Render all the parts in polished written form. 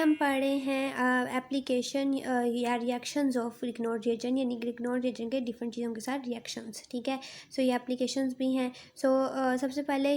हम पढ़ रहे हैं एप्लीकेशन या रिएक्शंस ऑफ रिग्नोड रिएजेंट, यानी रिग्नोड रिएजेंट के डिफरेंट चीज़ों के साथ रिएक्शंस। ठीक है, सो ये एप्लीकेशंस भी हैं। सो सबसे पहले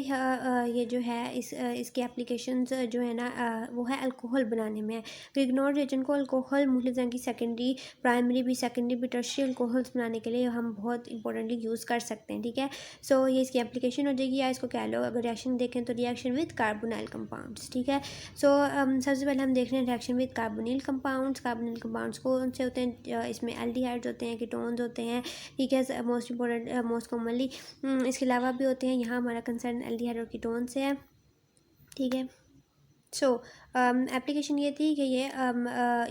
ये जो है इसके एप्लीकेशंस जो है ना वो है अल्कोहल बनाने में। रिग्नोड रिएजेंट को अल्कोहल मुख्तलिफ तरह की सेकेंडरी, प्राइमरी भी, सेकेंडरी भी, टर्शियरी अल्कोहल्स बनाने के लिए हम बहुत इंपॉर्टेंटली यूज़ कर सकते हैं। ठीक है, सो ये इसकी एप्लीकेशन हो जाएगी, या इसको कह लो अगर रिएक्शन देखें तो रिएक्शन विद कार्बोनाइल कंपाउंड्स। ठीक है, सो सबसे पहले हम देख रहे हैं reaction with carbonyl compounds. Carbonyl compounds कौन से होते हैं? इसमें एल्डिहाइड्स होते हैं, कीटोन्स होते हैं। ठीक है, मोस्ट इंपॉर्टेंट मोस्ट कॉमनली इसके अलावा भी होते हैं। यहाँ हमारा कंसर्न एल्डिहाइड और कीटोन से है। ठीक है, सो एप्लीकेशन ये थी कि ये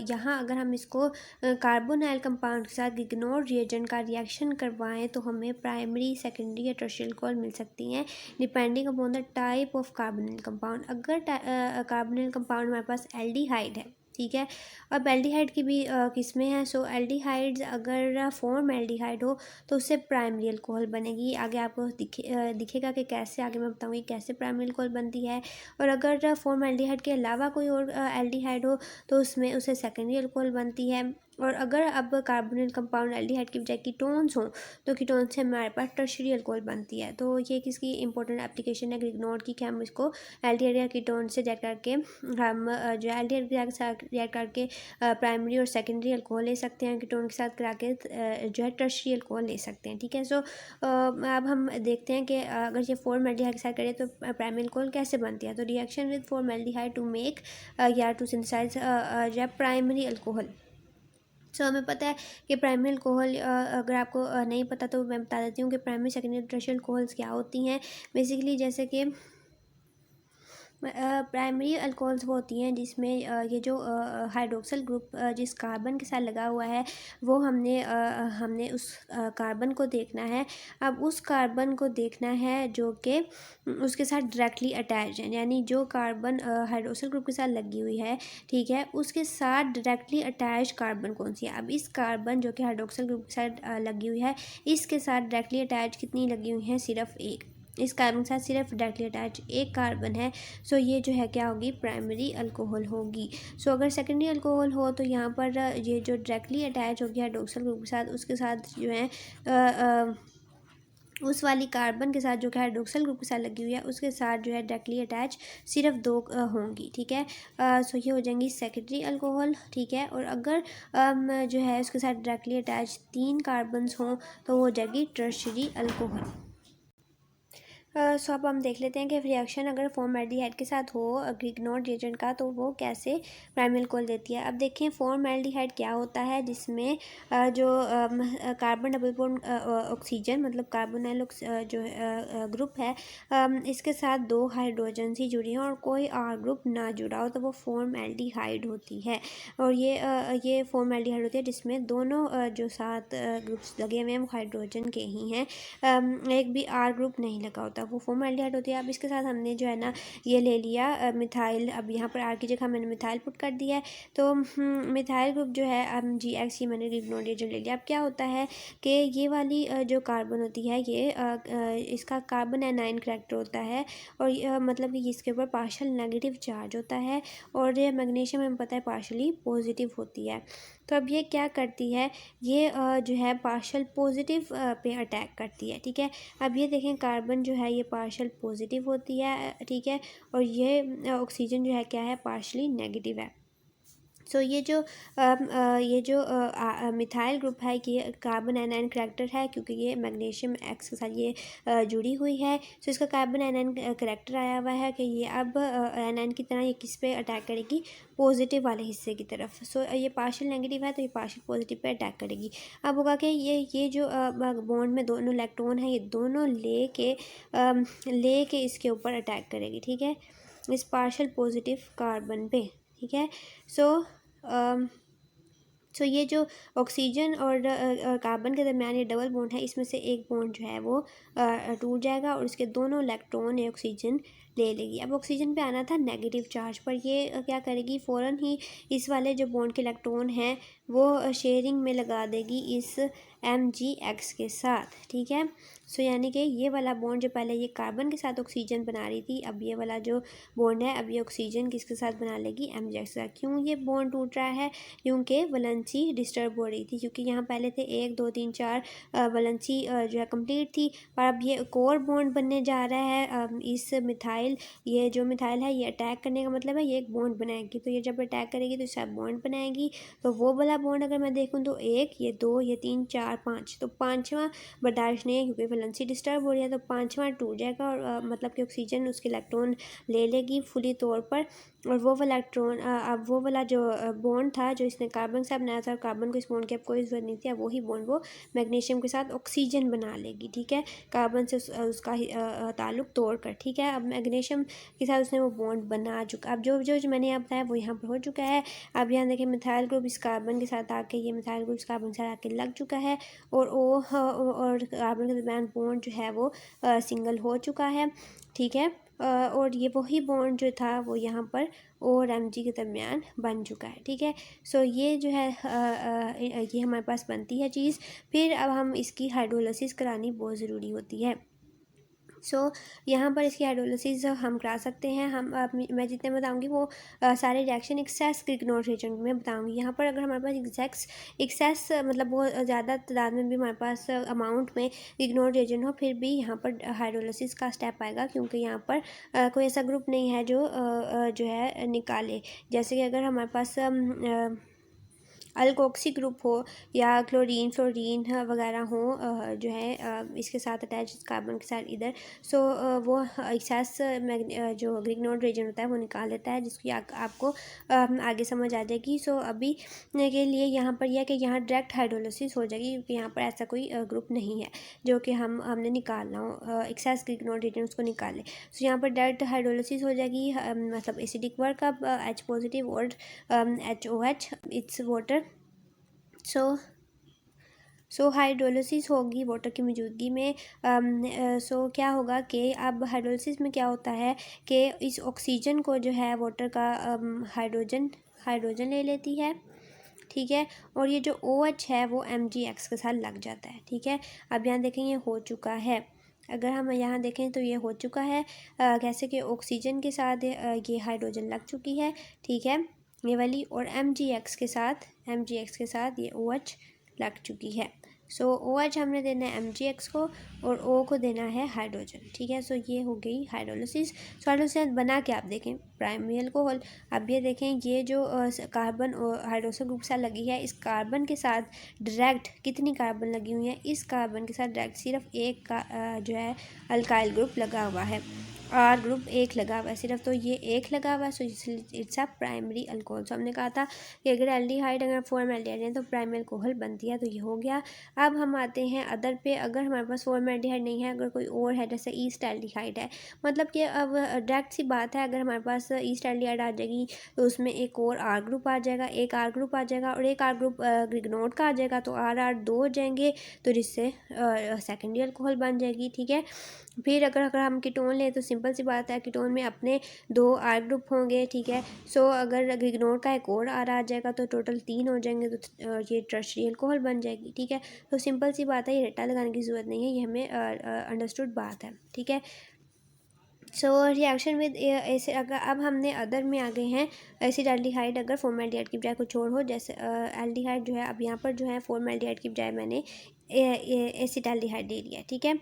यहाँ अगर हम इसको कार्बोनाइल कंपाउंड के साथ रिग्नोड रिएजेंट का रिएक्शन करवाएं तो हमें प्राइमरी, सेकेंडरी या टर्शियल अल्कोहल मिल सकती हैं depending upon the type of carbonyl compound. अगर कार्बोनिल कंपाउंड हमारे पास एल्डिहाइड है, ठीक है, अब एल्डिहाइड की भी किस्में हैं। सो एल्डिहाइड्स अगर फॉर्म एल्डिहाइड हो तो उससे प्राइमरी अल्कोहल बनेगी। आगे आपको दिखेगा कि कैसे, आगे मैं बताऊँगी कैसे प्राइमरी अल्कोहल बनती है। और अगर फॉर्म एल्डिहाइड के अलावा कोई और एल्डिहाइड हो तो उसमें उसे सेकेंडरी अल्कोहल बनती है। और अगर अब कार्बोनिल कंपाउंड एल्डिहाइड की बजाय कीटोन्स हों तो कीटोन्स से हमारे पास टर्शियरी अल्कोहल बनती है। तो ये किसकी इंपॉर्टेंट एप्लीकेशन है रिग्नोड की, कि हम इसको एल्डिहाइड या कीटोन से रिएक्ट करके हम जो एल्डिहाइड के साथ रिएक्ट करके प्राइमरी और सेकेंडरी अल्कोहल ले सकते हैं, कीटोन के साथ करा के जो है टर्शियरी अल्कोहल ले सकते हैं। ठीक है, सो अब हम देखते हैं कि अगर ये फॉर्मल्डिहाइड के साथ करें तो प्राइमरी अल्कोहल कैसे बनती है। तो reaction with formaldehyde to make या टू सिंथेसाइज जो है प्राइमरी अल्कोहल। सो हमें पता है कि प्राइमरी अल्कोहल, अगर आपको नहीं पता तो मैं बता देती हूँ कि प्राइमरी, सेकेंडरी, टर्शियरी अल्कोहल्स क्या होती हैं। बेसिकली जैसे कि प्राइमरी अल्कोहल्स वो होती हैं जिसमें ये जो हाइड्रोक्सल ग्रुप जिस कार्बन के साथ लगा हुआ है वो हमने उस कार्बन को देखना है। अब उस कार्बन को देखना है जो कि उसके साथ डायरेक्टली अटैच है, यानी जो कार्बन हाइड्रोक्सल ग्रुप के साथ लगी हुई है, ठीक है, उसके साथ डायरेक्टली अटैच कार्बन कौन सी है। अब इस कार्बन जो कि हाइड्रोक्सल ग्रुप के साथ लगी हुई है, इसके साथ डायरेक्टली अटैच कितनी लगी हुई हैं? सिर्फ एक। इस कार्बन के साथ सिर्फ डायरेक्टली अटैच एक कार्बन है। सो ये जो है क्या होगी? प्राइमरी अल्कोहल होगी। सो अगर सेकेंडरी अल्कोहल हो तो यहाँ पर ये जो डायरेक्टली अटैच हो गया हाइड्रोक्सल ग्रुप के साथ, उसके साथ जो है उस वाली कार्बन के साथ जो कि हाइड्रोक्सल ग्रुप के साथ लगी हुई है उसके साथ जो है डायरेक्टली अटैच सिर्फ दो होंगी। ठीक है, सो ये हो जाएंगी सेकेंडरी अल्कोहल। ठीक है, और अगर जो है उसके साथ डायरेक्टली अटैच 3 कार्बन्स हों तो वो हो जाएगी टर्शियरी अल्कोहल। सो अब हम देख लेते हैं कि रिएक्शन अगर फॉर्मल्डिहाइड के साथ हो रिग्नोड रिएजेंट का तो वो कैसे प्राइमरी अल्कोहल देती है। अब देखें फॉर्मल्डिहाइड क्या होता है, जिसमें जो कार्बन डबल बॉन्ड ऑक्सीजन मतलब कार्बोनाइल जो ग्रुप है इसके साथ 2 हाइड्रोजन ही जुड़ी हैं और कोई आर ग्रुप ना जुड़ा हो तो वो फॉर्मल्डिहाइड होती है। और ये फॉर्मल्डिहाइड होती है जिसमें दोनों जो 7 ग्रुप्स लगे हुए हैं वो हाइड्रोजन के ही हैं, एक भी आर ग्रुप नहीं लगा होता, वो फॉर्मल्डिहाइड होती है। अब इसके साथ हमने जो है ना ये ले लिया मिथाइल, अब यहाँ पर आर की जगह मैंने मिथाइल पुट कर दिया है तो मिथाइल ग्रुप जो है अब GX, ये मैंने रिग्नोड रिएजेंट ले लिया। अब क्या होता है कि ये वाली जो कार्बन होती है ये इसका कार्बन एनाइन करैक्टर होता है और मतलब कि इसके ऊपर पार्शियल नेगेटिव चार्ज होता है और ये मैग्नीशियम हमें पता है पार्शियली पॉजिटिव होती है। तो अब ये क्या करती है, ये जो है पार्शियल पॉजिटिव पे अटैक करती है। ठीक है, अब ये देखें कार्बन जो है ये पार्शियल पॉजिटिव होती है, ठीक है, और ये ऑक्सीजन जो है क्या है? पार्शियली नेगेटिव है। सो ये जो मिथाइल ग्रुप है ये कार्बन एनाइन करैक्टर है क्योंकि ये मैग्नीशियम एक्स के साथ ये जुड़ी हुई है। सो इसका कार्बन एनाइन करैक्टर आया हुआ है कि ये अब एनाइन की तरह ये किस पे अटैक करेगी? पॉजिटिव वाले हिस्से की तरफ। सो ये पार्शियल नेगेटिव है तो ये पार्शियल पॉजिटिव पे अटैक करेगी। अब होगा कि ये जो बॉन्ड में दोनों इलेक्ट्रॉन है ये दोनों ले के इसके ऊपर अटैक करेगी। ठीक है, इस पार्शियल पॉजिटिव कार्बन पे। ठीक है, सो ये जो ऑक्सीजन और कार्बन के दरमियान ये डबल बॉन्ड है इसमें से एक बॉन्ड जो है वो टूट जाएगा और इसके दोनों इलेक्ट्रॉन ऑक्सीजन ले लेगी। अब ऑक्सीजन पे आना था नेगेटिव चार्ज पर, ये क्या करेगी, फ़ौरन ही इस वाले जो बॉन्ड के इलेक्ट्रॉन हैं वो शेयरिंग में लगा देगी इस MgX के साथ, ठीक है। सो यानी कि ये वाला बॉन्ड जो पहले ये कार्बन के साथ ऑक्सीजन बना रही थी, अब ये वाला जो बॉन्ड है अब ये ऑक्सीजन किसके साथ बना लेगी, MgX के साथ। क्यों ये बॉन्ड टूट रहा है, क्योंकि वैलेंसी डिस्टर्ब हो रही थी, क्योंकि यहाँ पहले थे 1 2 3 4 वैलेंसी जो है कंप्लीट थी, पर अब ये एक और बॉन्ड बनने जा रहा है इस मिथाइल, ये जो मिथाइल है ये अटैक करने का मतलब है ये एक बॉन्ड बनाएगी, तो ये जब अटैक करेगी तो इसका बॉन्ड बनाएगी। तो वो वाला बॉन्ड अगर मैं देखूँ तो 1 ये 2 ये 3 4 5, तो पाँचवा बर्दाश्त नहीं है क्योंकि वैलेंसी डिस्टर्ब हो रही है, तो पाँचवा टूट जाएगा और मतलब कि ऑक्सीजन उसके इलेक्ट्रॉन ले लेगी फुली तौर पर, और वो वाला इलेक्ट्रॉन अब वो वाला जो बॉन्ड था जो इसने कार्बन से बनाया था, कार्बन को इस बॉन्ड की अब कोई ज़रूरत नहीं थी, अब वही बॉन्ड वो मैग्नीशियम के साथ ऑक्सीजन बना लेगी, ठीक है, कार्बन से उसका ताल्लुक तोड़कर, ठीक है। अब मैग्नीशियम के साथ उसने वो बॉन्ड बना चुका। अब जो जो मैंने यहाँ बताया वो यहाँ पर हो चुका है। अब यहाँ देखिए मिथाइल ग्रुप इस कार्बन के साथ आके, ये मिथाइल ग्रुप इस कार्बन के साथ आके लग चुका है, और कार्बन के दरमियान बॉन्ड जो है वो सिंगल हो चुका है, ठीक है। और ये वही बॉन्ड जो था वो यहाँ पर और Mg के दरमियान बन चुका है, ठीक है। सो ये जो है ये हमारे पास बनती है चीज़। फिर अब हम इसकी हाइड्रोलिसिस करानी बहुत ज़रूरी होती है। सो यहाँ पर इसकी हाइड्रोलिसिस हम करा सकते हैं। मैं जितने बताऊँगी वो सारे रिएक्शन एक्सेस ग्रिग्नोड रिएजेंट में बताऊँगी। यहाँ पर अगर हमारे पास एक्सेस मतलब बहुत ज़्यादा तादाद में भी हमारे पास अमाउंट में ग्रिग्नोड रिएजेंट हो, फिर भी यहाँ पर हाइड्रोलिसिस का स्टेप आएगा, क्योंकि यहाँ पर कोई ऐसा ग्रुप नहीं है जो है निकाले। जैसे कि अगर हमारे पास अल्कोक्सी ग्रुप हो या क्लोरीन फ्लोरीन वगैरह हो जो है इसके साथ अटैच कार्बन के साथ इधर, सो वो एक्सेस जो ग्रिग्नोड रिएजेंट होता है वो निकाल देता है, जिसकी आपको आगे समझ आ जाएगी। सो अभी के लिए यहाँ पर यह कि यहाँ डायरेक्ट हाइड्रोलिसिस हो जाएगी, क्योंकि यहाँ पर ऐसा कोई ग्रुप नहीं है जो कि हमने निकालना हो, एक्सेस ग्रिग्नोड रिएजेंट उसको निकालें। सो यहाँ पर डायरेक्ट हाइड्रोलिसिस हो जाएगी, मतलब एसिडिक वर्क अब H पॉजिटिव और HOH it's water. So hydrolysis होगी वाटर की मौजूदगी में। सो क्या होगा कि अब हाइड्रोलिसिस में क्या होता है कि इस ऑक्सीजन को जो है वाटर का हाइड्रोजन ले लेती है, ठीक है, और ये जो OH है वो MgX के साथ लग जाता है, ठीक है। अब यहाँ देखें ये हो चुका है, अगर हम यहाँ देखें तो ये हो चुका है कैसे कि ऑक्सीजन के साथ ये हाइड्रोजन लग चुकी है, ठीक है, ये वाली, और MgX के साथ ये OH लग चुकी है। सो OH हमने देना है MgX को और O को देना है हाइड्रोजन, ठीक है। सो ये हो गई हाइड्रोलिसिस। सो हाइड्रोलिसिस बना के आप देखें प्राइमरी अल्कोहल। अब ये देखें ये जो कार्बन हाइड्रोक्सिल ग्रुप से लगी है, इस कार्बन के साथ डायरेक्ट कितनी कार्बन लगी हुई है, इस कार्बन के साथ डायरेक्ट सिर्फ एक का जो है अल्काइल ग्रुप लगा हुआ है, R ग्रुप एक लगा हुआ है सिर्फ, तो ये एक लगा हुआ है। So it's a primary alcohol. So हमने कहा था कि अगर एल्डिहाइड अगर फॉर्मल्डिहाइड है तो प्राइमरी अल्कोहल बनती है, तो ये हो गया। अब हम आते हैं अदर पे। अगर हमारे पास फॉर्मल्डिहाइड नहीं है, अगर कोई और है जैसे ईस्ट एल्डिहाइड है, मतलब कि अब डायरेक्ट सी बात है, अगर हमारे पास ईस्ट एल्डिहाइड आ जाएगी तो उसमें एक और R ग्रुप आ जाएगा, एक R ग्रुप आ जाएगा और एक R ग्रुप ग्रिग्नोड का आ जाएगा, तो R दो हो जाएंगे, तो जिससे सेकेंडरी अल्कोहल बन जाएगी, ठीक है। फिर अगर हम कीटोन लें तो सिंपल सी बात है, कीटोन में अपने 2 R ग्रुप होंगे, ठीक है। सो अगर ग्रिग्नोड का एक और R आ जाएगा तो टोटल 3 हो जाएंगे, तो ये टर्शियरी अल्कोहल बन जाएगी, ठीक है। तो सिंपल सी बात है, ये रट्टा लगाने की ज़रूरत नहीं है, ये हमें अंडरस्टूड बात है, ठीक है। सो रिएक्शन विद ऐसे अगर अब हमने अदर में आ गए हैं एसिड एल्डिहाइड, अगर फॉर्मल्डिहाइड की बजाय कुछ और हो, जैसे एल्डिहाइड जो है, अब यहाँ पर जो है फॉर्मल्डिहाइड की बजाय मैंने एसिड एल्डिहाइड ले लिया, ठीक है।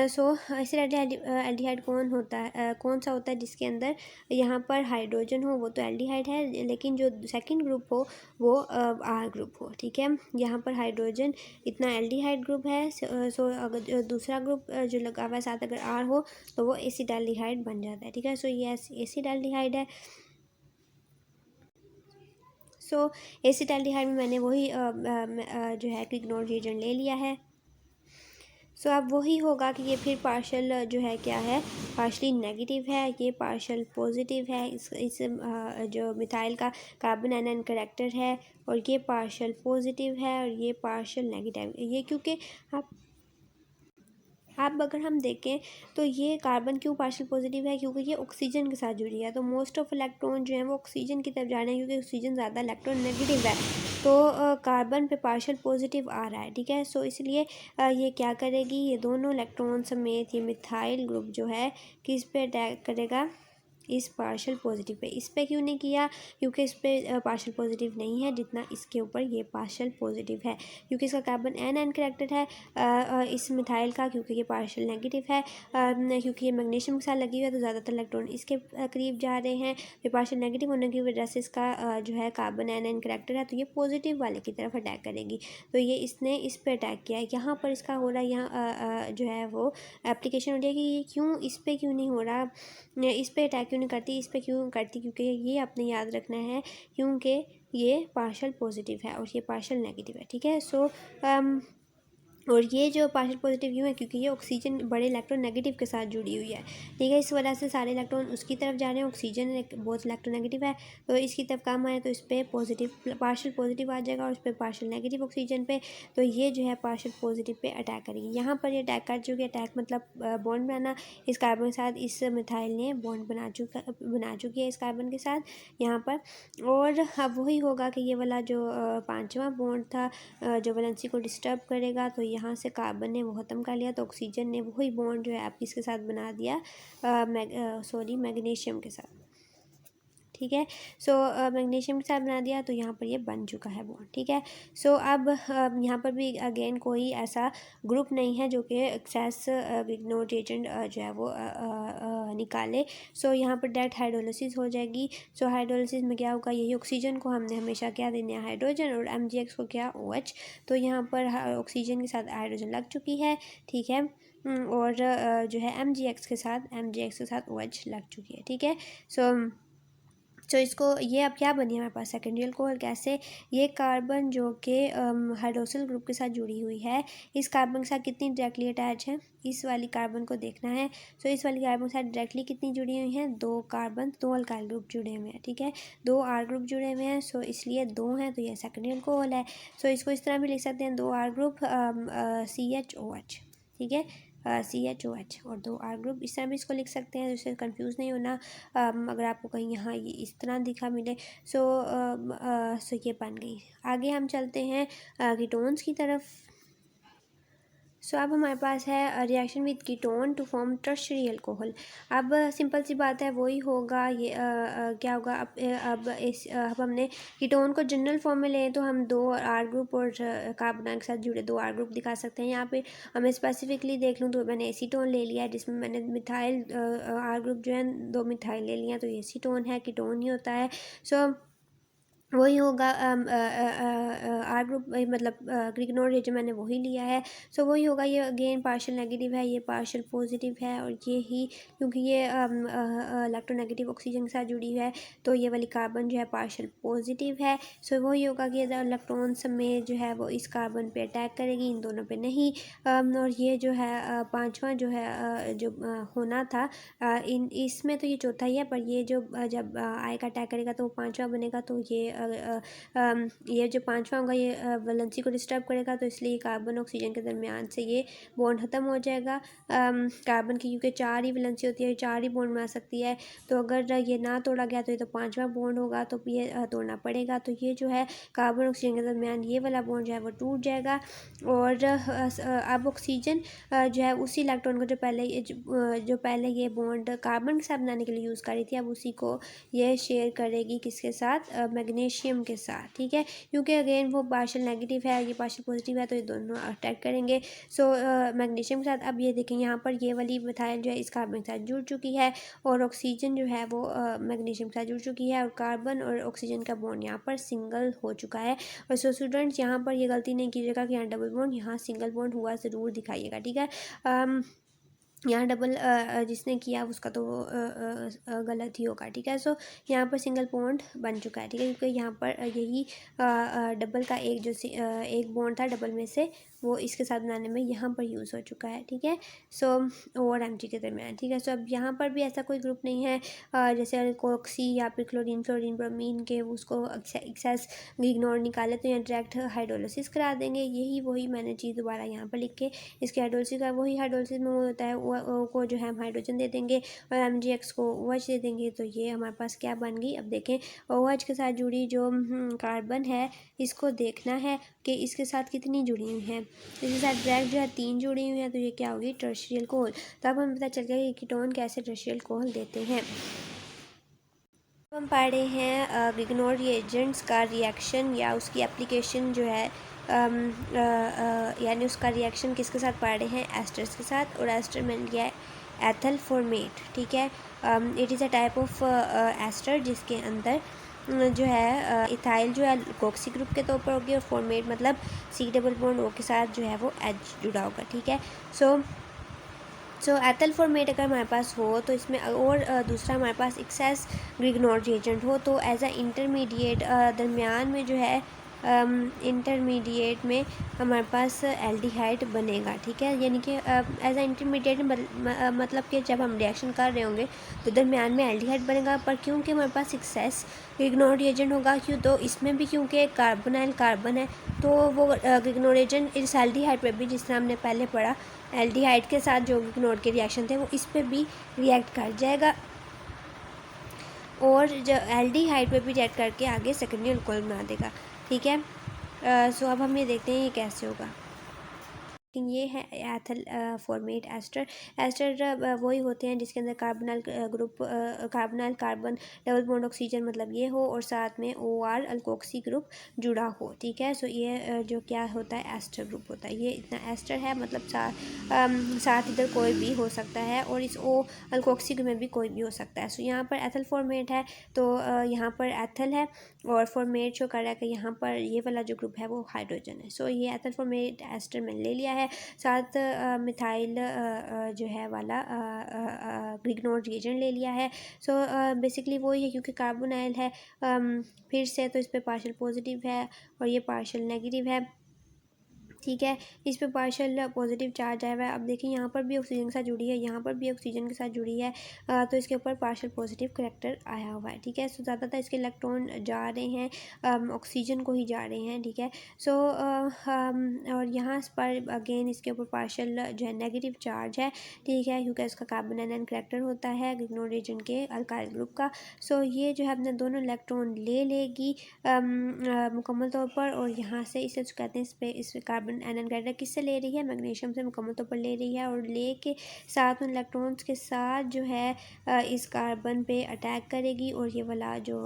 सो एसिड एल्डिहाइड कौन सा होता है जिसके अंदर यहाँ पर हाइड्रोजन हो, वो तो एल्डिहाइड है, लेकिन जो सेकंड ग्रुप हो वो R ग्रुप हो, ठीक है। यहाँ पर हाइड्रोजन इतना एल्डिहाइड ग्रुप है। सो अगर जो दूसरा ग्रुप जो लगा हुआ है साथ अगर R हो तो वो एसिड एल्डिहाइड बन जाता है, ठीक है। सो ये एसिड एल्डिहाइड है। सो एसिड एल्डिहाइड में मैंने वही जो है ग्रिग्नोड रिएजेंट ले लिया है। सो अब वही होगा कि ये फिर पार्शल जो है क्या है, पार्शली नेगेटिव है, ये पार्शल पॉजिटिव है, इस जो मिथाइल का कार्बन एनायन करैक्टर है, और ये पार्शल पॉजिटिव है और ये पार्शल नेगेटिव। ये क्योंकि आप अब अगर हम देखें तो ये कार्बन क्यों पार्शियल पॉजिटिव है, क्योंकि ये ऑक्सीजन के साथ जुड़ी है। तो मोस्ट ऑफ इलेक्ट्रॉन जो है वो ऑक्सीजन की तरफ जा रहे हैं, क्योंकि ऑक्सीजन ज़्यादा इलेक्ट्रॉन नेगेटिव है। तो कार्बन पे पार्शियल पॉजिटिव आ रहा है, ठीक है। सो इसलिए ये क्या करेगी, ये दोनों इलेक्ट्रॉन समेत ये मिथाइल ग्रुप जो है किस पे अटैक करेगा, इस पार्शियल पॉजिटिव पे। इस पे क्यों नहीं किया, क्योंकि इस पे पार्शियल पॉजिटिव नहीं है जितना इसके ऊपर ये पार्शियल पॉजिटिव है, क्योंकि इसका कार्बन एन करेक्टेड है इस मिथाइल का, क्योंकि ये पार्शियल नेगेटिव है। क्योंकि ये मैग्नीशियम के साथ लगी हुई है तो ज़्यादातर इलेक्ट्रॉन इसके करीब जा रहे हैं। ये पार्शियल नेगेटिव होने की वजह से इसका जो है कार्बन एन करेक्टेड है, तो ये पॉजिटिव वाले की तरफ अटैक करेगी। तो ये इसने इस पर अटैक किया है, यहाँ पर इसका हो रहा है, यहाँ जो है वो एप्लीकेशन हो रही है कि ये क्यों इस पर क्यों नहीं हो रहा, इस पे अटैक क्यों नहीं करती, इस पे क्यों करती, क्योंकि ये अपने याद रखना है, क्योंकि ये पार्शियल पॉजिटिव है और ये पार्शियल नेगेटिव है, ठीक है। सो और ये जो पार्शियल पॉजिटिव क्यों है, क्योंकि ये ऑक्सीजन बड़े इलेक्ट्रॉन नेगेटिव के साथ जुड़ी हुई है, ठीक है। इस वजह से सारे इलेक्ट्रॉन उसकी तरफ जा रहे हैं, ऑक्सीजन एक बहुत इलेक्ट्रॉन नेगेटिव है, तो इसकी तरफ काम आए तो इस पर पॉजिटिव पार्शियल पॉजिटिव आ जाएगा और इस पर पार्शियल नेगेटिव ऑक्सीजन पे, तो ये जो है पार्शियल पॉजिटिव पे अटैक करेगी। यहाँ पर ये अटैक कर चुकी है, अटैक मतलब बॉन्ड बनाना, इस कार्बन के साथ इस मिथाइल ने बॉन्ड बना चुकी है इस कार्बन के साथ यहाँ पर। और अब वही होगा कि ये वाला जो पाँचवा बॉन्ड था जो वैलेंसी को डिस्टर्ब करेगा, तो यहाँ से कार्बन ने वो ख़त्म कर लिया, तो ऑक्सीजन ने वही बॉन्ड जो है आप किसके साथ बना दिया, मैग्नीशियम के साथ, ठीक है। सो मैग्नीशियम के साथ बना दिया, तो यहाँ पर ये बन चुका है बॉन्ड, ठीक है। सो अब यहाँ पर भी अगेन कोई ऐसा ग्रुप नहीं है जो कि एक्सेस इग्नोर एजेंट जो है वो निकाले। सो यहाँ पर डायरेक्ट हाइड्रोलिसिस हो जाएगी। सो हाइड्रोलिसिस में क्या होगा, यही ऑक्सीजन को हमने हमेशा क्या देना है, हाइड्रोजन, और MgX को क्या, OH। तो यहाँ पर ऑक्सीजन के साथ हाइड्रोजन लग चुकी है, ठीक है। और जो है MgX के साथ OH लग चुकी है, ठीक है। सो इसको ये अब क्या बनी है हमारे पास, सेकेंडरी अल्कोहल। कैसे, ये कार्बन जो कि हाइड्रोक्सिल ग्रुप के साथ जुड़ी हुई है, इस कार्बन के साथ कितनी डायरेक्टली अटैच है, इस वाली कार्बन को देखना है। सो इस वाली कार्बन के साथ डायरेक्टली कितनी जुड़ी हुई हैं, 2 कार्बन, 2 अल्काइल ग्रुप जुड़े हुए हैं, ठीक है। 2 R ग्रुप जुड़े हुए हैं, सो इसलिए 2 हैं, तो ये सेकेंडरी अल्कोहल है। सो इसको इस तरह भी लिख सकते हैं, 2 R ग्रुप CHOH, ठीक है, CHOH, और 2 R ग्रुप, इस तरह भी इसको लिख सकते हैं, जिससे कंफ्यूज नहीं होना। अगर आपको कहीं यहाँ ये इस तरह दिखा मिले। सो ये बन गई। आगे हम चलते हैं कीटोन्स की तरफ। सो अब हमारे पास है reaction with ketone to form tertiary alcohol. अब सिंपल सी बात है, वही होगा, ये क्या होगा, अब हमने कीटोन को जनरल फॉर्म में लें तो हम 2 R ग्रुप और कार्बन के साथ जुड़े 2 R ग्रुप दिखा सकते हैं। यहाँ पे हमें स्पेसिफिकली देख लूँ तो मैंने एसीटोन ले लिया है, जिसमें मैंने मिथाइल R ग्रुप जो है 2 मिथाइल ले लिया, तो ये एसीटोन है, कीटोन ही होता है। सो वही होगा आर ग्रुप, मतलब ग्रिग्नोर जो मैंने वही लिया है। सो वही होगा, ये अगेन पार्शियल नेगेटिव है, ये पार्शियल पॉजिटिव है, और ये ही क्योंकि ये इलेक्ट्रोनेगेटिव ऑक्सीजन के साथ जुड़ी है, तो ये वाली कार्बन जो है पार्शियल पॉजिटिव है। सो वही होगा कि इलेक्ट्रॉन समेत जो है वो इस कार्बन पे अटैक करेगी, इन दोनों पे नहीं। और ये जो है पांचवा जो है जो होना था इन इसमें, तो ये चौथा ही है, पर ये जो जब आई का अटैक करेगा तो वो पांचवा बनेगा, तो ये जो पांचवा होगा ये वैलेंसी को डिस्टर्ब करेगा, तो इसलिए कार्बन ऑक्सीजन के दरमियान से ये बॉन्ड ख़त्म हो जाएगा। कार्बन की क्योंकि 4 ही वैलेंसी होती है, 4 ही बॉन्ड बना सकती है, तो अगर ये ना तोड़ा गया तो ये तो पांचवा बॉन्ड होगा, तो ये तोड़ना पड़ेगा। तो ये जो है कार्बन ऑक्सीजन के दरमियान ये वाला बॉन्ड जो है वो टूट जाएगा, और अब ऑक्सीजन जो है उसी इलेक्ट्रॉन को जो पहले ये बॉन्ड कार्बन के साथ बनाने के लिए यूज़ कर रही थी, अब उसी को ये शेयर करेगी किसके साथ, मैग्नीशियम के साथ, ठीक है। क्योंकि अगेन वो पार्शियल नेगेटिव है, ये पार्शियल पॉजिटिव है, तो ये दोनों अटैक करेंगे। सो मैग्नीशियम के साथ अब ये देखें, यहाँ पर ये वाली मिथाइल जो है इस कार्बन के साथ जुड़ चुकी है, और ऑक्सीजन जो है वो मैग्नीशियम के साथ जुड़ चुकी है, और कार्बन और ऑक्सीजन का बॉन्ड यहाँ पर सिंगल हो चुका है। और सो स्टूडेंट्स, यहाँ पर ये गलती नहीं कीजिएगा कि यहाँ डबल बॉन्ड, यहाँ सिंगल बॉन्ड हुआ ज़रूर दिखाइएगा, ठीक है। यहाँ डबल जिसने किया उसका तो गलत ही होगा, ठीक है। सो यहाँ पर सिंगल बॉन्ड बन चुका है, ठीक है, क्योंकि यहाँ पर यही डबल का एक जो एक बॉन्ड था डबल में से वो इसके साथ बनाने में यहाँ पर यूज़ हो चुका है, ठीक है। सो O और Mg के दरमियान, ठीक है। सो अब यहाँ पर भी ऐसा कोई ग्रुप नहीं है जैसे अल्कोक्सी या फिर क्लोरीन फ्लोरीन ब्रोमीन के उसको एक्सेस इग्नोर निकाले तो यहाँ डायरेक्ट हाइड्रोलिसिस करा देंगे। यही वही मैंने चीज़ दोबारा यहाँ पर लिख के इसके हाइड्रोलिसिस का वही हाइड्रोलिसिस में वो होता है, O को जो है हम हाइड्रोजन दे देंगे और MgX को OH दे देंगे, तो ये हमारे पास क्या बन गई। अब देखें OH के साथ जुड़ी जो कार्बन है इसको देखना है कि इसके साथ कितनी जुड़ी हुई हैं। इसके साथ डायरेक्ट जो है 3 जुड़ी हुई हैं, तो ये क्या होगी, टर्शियल कोहल। तो अब हमें पता चल गया कि कीटोन कैसे टर्शियल कोहल देते हैं। हम पढ़ रहे हैं इग्नोर रिएजेंट्स का रिएक्शन या उसकी एप्लीकेशन जो है यानी उसका रिएक्शन किसके साथ पढ़ रहे हैं, एस्टर्स के साथ। और एस्टर मिल गया है एथल फॉर्मेट, ठीक है। It is a type of ester जिसके अंदर जो है इथाइल जो है कोक्सी ग्रुप के तौर पर होगी और फॉर्मेट मतलब C डबल बॉन्ड O के साथ जो है वो H जुड़ा होगा, ठीक है। सो एथल फॉर्मेट अगर हमारे पास हो तो इसमें और दूसरा हमारे पास एक्सेस ग्रिग्नोर रिएजेंट हो तो एज अ इंटरमीडिएट दरमियान में जो है इंटरमीडिएट में हमारे पास एल्डिहाइड बनेगा, ठीक है। यानी कि एज अ इंटरमीडिएट मतलब कि जब हम रिएक्शन कर रहे होंगे तो दरमियान में एल्डिहाइड बनेगा, पर क्योंकि हमारे पास एक्सेस ग्रिग्नोर रिएजेंट होगा क्यों, तो इसमें भी क्योंकि कार्बोनाइल कार्बन है तो वो ग्रिग्नोर रिएजेंट इस एल्डिहाइड पर भी, जिस तरह हमने पहले पढ़ा एल्डिहाइड के साथ जो ग्रिग्नोर के रिएक्शन थे वो इस पर भी रिएक्ट कर जाएगा और जो एल्डिहाइड पे भी रिएक्ट करके आगे सेकेंडरी अल्कोहल बना देगा, ठीक है। सो अब हम ये देखते हैं ये कैसे होगा। ये है एथल फॉर्मेट एस्टर। एस्टर वही होते हैं जिसके अंदर carbonyl group carbonyl carbon double bond oxygen मतलब ये हो और साथ में OR अल्कोक्सी ग्रुप जुड़ा हो, ठीक है। सो ये जो क्या होता है एस्टर ग्रुप होता है। ये इतना एस्टर है मतलब साथ इधर कोई भी हो सकता है और इस O अल्कोक्सी में भी कोई भी हो सकता है। सो यहाँ पर एथल फॉर्मेट है तो यहाँ पर एथल है और फॉर्मेट शो कर रहा है कि यहाँ पर ये वाला जो ग्रुप है वो हाइड्रोजन है। सो ये एथल फॉर्मेट एस्टर में ले लिया है, साथ मिथाइल जो है वाला ग्रिग्नोर रिएजेंट ले लिया है। सो बेसिकली वही है क्योंकि कार्बोनाइल है फिर से तो इस पर पार्शियल पॉजिटिव है और ये पार्शियल नेगेटिव है, ठीक है। इस पे पार्शियल पॉजिटिव चार्ज आया हुआ है। अब देखिए यहाँ पर भी ऑक्सीजन के साथ जुड़ी है, यहाँ पर भी ऑक्सीजन के साथ जुड़ी है तो इसके ऊपर पार्शियल पॉजिटिव करेक्टर आया हुआ है, ठीक है। सो ज़्यादातर इसके इलेक्ट्रॉन जा रहे हैं ऑक्सीजन को ही जा रहे हैं, ठीक है। सो और यहाँ पर अगेन इसके ऊपर पार्शियल जो है नेगेटिव चार्ज है, ठीक है, क्योंकि इसका कार्बन आयन करेक्टर होता है ग्रिग्नोर रिएजेंट के अल्काइल ग्रुप का। सो ये जो है अपने दोनों इलेक्ट्रॉन ले लेगी मुकम्मल तौर पर और यहाँ से इसे कहते हैं इस कार्बन एनानगाइडर किससे ले रही है, मैग्नीशियम से मुकम्मल तौर पर ले रही है और ले के साथ उन इलेक्ट्रॉन्स के साथ जो है इस कार्बन पे अटैक करेगी और ये वाला जो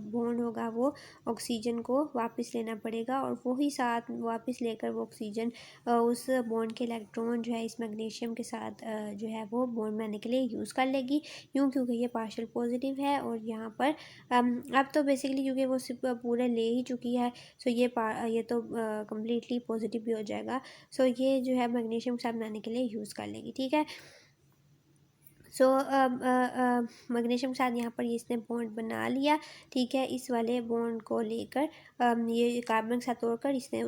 बॉन्ड होगा वो ऑक्सीजन को वापस लेना पड़ेगा और वही साथ वापस लेकर वो ऑक्सीजन उस बॉन्ड के इलेक्ट्रॉन जो है इस मैग्नीशियम के साथ जो है वो बॉन्ड बनाने के लिए यूज़ कर लेगी, क्योंकि ये पार्शियल पॉजिटिव है और यहाँ पर अब तो बेसिकली क्योंकि वो सिर्फ पूरा ले ही चुकी है सो ये तो कम्प्लीटली पॉजिटिव भी हो जाएगा। सो ये जो है मैग्नीशियम के साथ बनाने के लिए यूज़ कर लेगी, ठीक है। सो मैग्नीशियम के साथ यहाँ पर इसने बॉन्ड बना लिया, ठीक है। इस वाले बॉन्ड को लेकर ये कार्बन के साथ तोड़कर इसने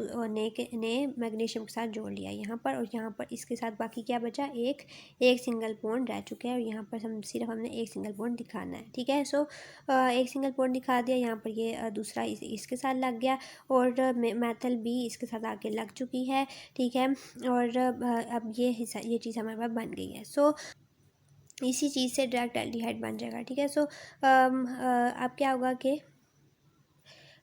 नए मैग्नीशियम के साथ जोड़ लिया यहाँ पर और यहाँ पर इसके साथ बाकी क्या बचा, एक सिंगल बॉन्ड रह चुका है और यहाँ पर सिर्फ हमने एक सिंगल बॉन्ड दिखाना है, ठीक है। सो एक सिंगल बॉन्ड दिखा दिया, यहाँ पर ये दूसरा इसके साथ लग गया और मेथल भी इसके साथ आके लग चुकी है, ठीक है। और अब ये चीज़ हमारे पास बन गई है। सो इसी चीज़ से डायरेक्ट एल्डिहाइड बन जाएगा, ठीक है। सो अब क्या होगा कि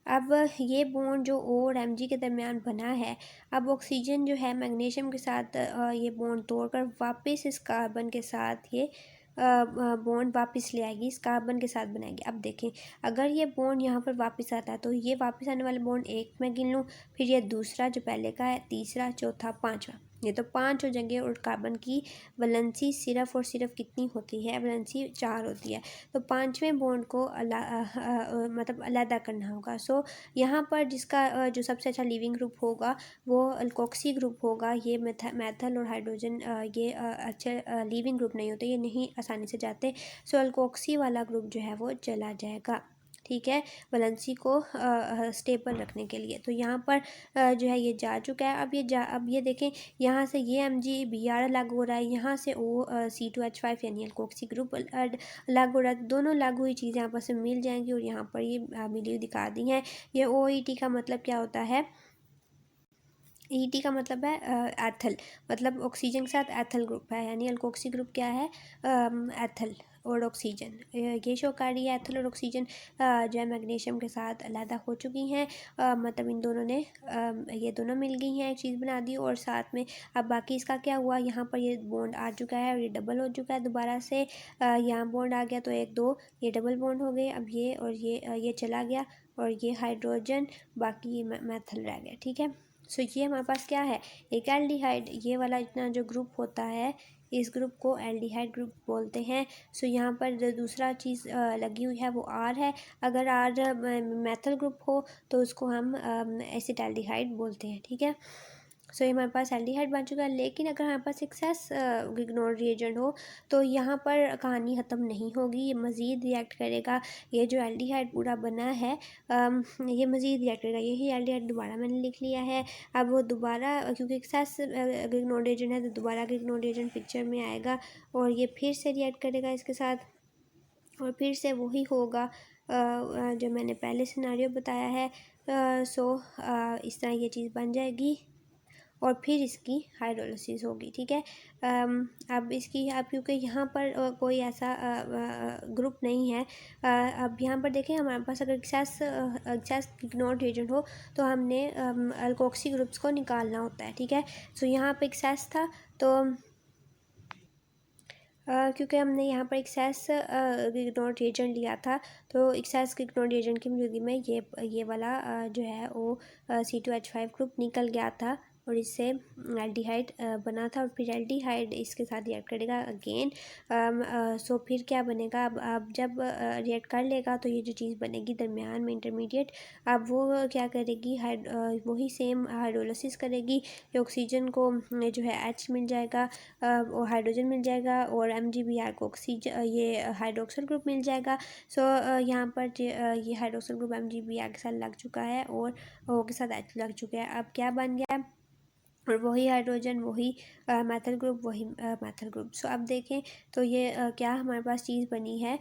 अब ये बॉन्ड जो O और Mg के दरमियान बना है, अब ऑक्सीजन जो है मैग्नीशियम के साथ ये बॉन्ड तोड़कर वापस इस कार्बन के साथ ये बॉन्ड वापस ले आएगी, इस कार्बन के साथ बनाएगी। अब देखें अगर ये बॉन्ड यहाँ पर वापस आता है तो ये वापस आने वाले बॉन्ड एक मैं गिन लूँ, फिर ये दूसरा जो पहले का है, तीसरा, चौथा, पाँचवा, ये तो 5 हो जाएंगे और कार्बन की वैलेंसी सिर्फ और सिर्फ कितनी होती है, वैलेंसी 4 होती है। तो 5वें बॉन्ड को मतलब अलहदा करना होगा। सो यहाँ पर जिसका जो सबसे अच्छा लिविंग ग्रुप होगा वो अल्कोक्सी ग्रुप होगा। ये मेथल और हाइड्रोजन ये अच्छे लिविंग ग्रुप नहीं होते, ये नहीं आसानी से जाते। सो अल्कोक्सी वाला ग्रुप जो है वो चला जाएगा, ठीक है, वैलेंसी को स्टेबल रखने के लिए। तो यहाँ पर जो है ये जा चुका है। अब ये देखें, यहाँ से ये MgBr लागू हो रहा है, यहाँ से OC2H5 यानी अल्कोक्सी ग्रुप लागू हो रहा है। दोनों लागू हुई चीज़ें आपस में मिल जाएंगी और यहाँ पर ये मिली हुई दिखा दी हैं। ये OET का मतलब क्या होता है? ET का मतलब है एथल, मतलब ऑक्सीजन के साथ एथल ग्रुप है, यानी अल्कोक्सी ग्रुप क्या है? एथल और ऑक्सीजन। ये शो कर रही है एथल और ऑक्सीजन जो है मैग्नीशियम के साथ अलहदा हो चुकी हैं। मतलब इन दोनों ने ये दोनों मिल गई हैं, एक चीज़ बना दी। और साथ में अब बाकी इसका क्या हुआ, यहाँ पर ये बॉन्ड आ चुका है और ये डबल हो चुका है दोबारा से। यहाँ बॉन्ड आ गया तो एक दो ये डबल बॉन्ड हो गए। अब ये और ये चला गया और ये हाइड्रोजन, बाकी ये मैथल रह गया, ठीक है। सो ये हमारे पास क्या है, एक एल्डिहाइड। ये वाला इतना जो ग्रुप होता है, इस ग्रुप को एल्डिहाइड ग्रुप बोलते हैं। सो यहाँ पर जो दूसरा चीज़ लगी हुई है वो R है। अगर R मैथल ग्रुप हो तो उसको हम एसिटाल्डिहाइड बोलते हैं, ठीक है। सो ये हमारे पास एल्डिहाइड बन चुका है। लेकिन अगर हमारे पास एक्सेस गिग्नोर रिएजेंट हो तो यहाँ पर कहानी ख़त्म नहीं होगी, ये मज़ीद रिएक्ट करेगा। ये जो एल्डिहाइड पूरा बना है ये मज़ीद रिएक्ट करेगा। यही एल्डिहाइड दोबारा मैंने लिख लिया है। अब वो दोबारा, क्योंकि एक्सेस गिग्नोर रिएजेंट है तो दोबारा गिग्नोर रिएजेंट पिक्चर में आएगा और ये फिर से रिएक्ट करेगा इसके साथ और फिर से वही होगा जो मैंने पहले सिनारियो बताया है। इस तरह ये चीज़ बन जाएगी और फिर इसकी हाइड्रोलिसिस होगी, ठीक है। अब इसकी, अब क्योंकि यहाँ पर कोई ऐसा ग्रुप नहीं है। अब यहाँ पर देखें, हमारे पास अगर एक्सेस गिग्नोर रिएजेंट हो तो हमने अल्कोक्सी ग्रुप्स को निकालना होता है, ठीक है। सो यहाँ पर एक्सेस था तो क्योंकि हमने यहाँ पर एक्सेस गिग्नोर रिएजेंट लिया था तो एक्सेस गिग्नोर रिएजेंट की मौजूदगी में ये वाला जो है वो C2H5 ग्रुप निकल गया था और इससे एल्डिहाइड बना था और फिर एल्डिहाइड इसके साथ रिएक्ट करेगा अगेन। सो फिर क्या बनेगा, अब जब रिएक्ट कर लेगा तो ये जो चीज़ बनेगी दरमियान में इंटरमीडिएट, अब वो क्या करेगी, वही सेम हाइड्रोलिसिस करेगी। ये ऑक्सीजन को जो है H मिल जाएगा और हाइड्रोजन मिल जाएगा और MgBr को ऑक्सीजन, ये हाइड्रोक्सिल ग्रुप मिल जाएगा। सो यहाँ पर ये हाइड्रोक्सिल ग्रुप MgBr के साथ लग चुका है और O के साथ H लग चुका है। अब क्या बन गया, और वही हाइड्रोजन, वही मैथल ग्रुप, वही मैथल ग्रुप। सो अब देखें तो ये क्या हमारे पास चीज़ बनी है।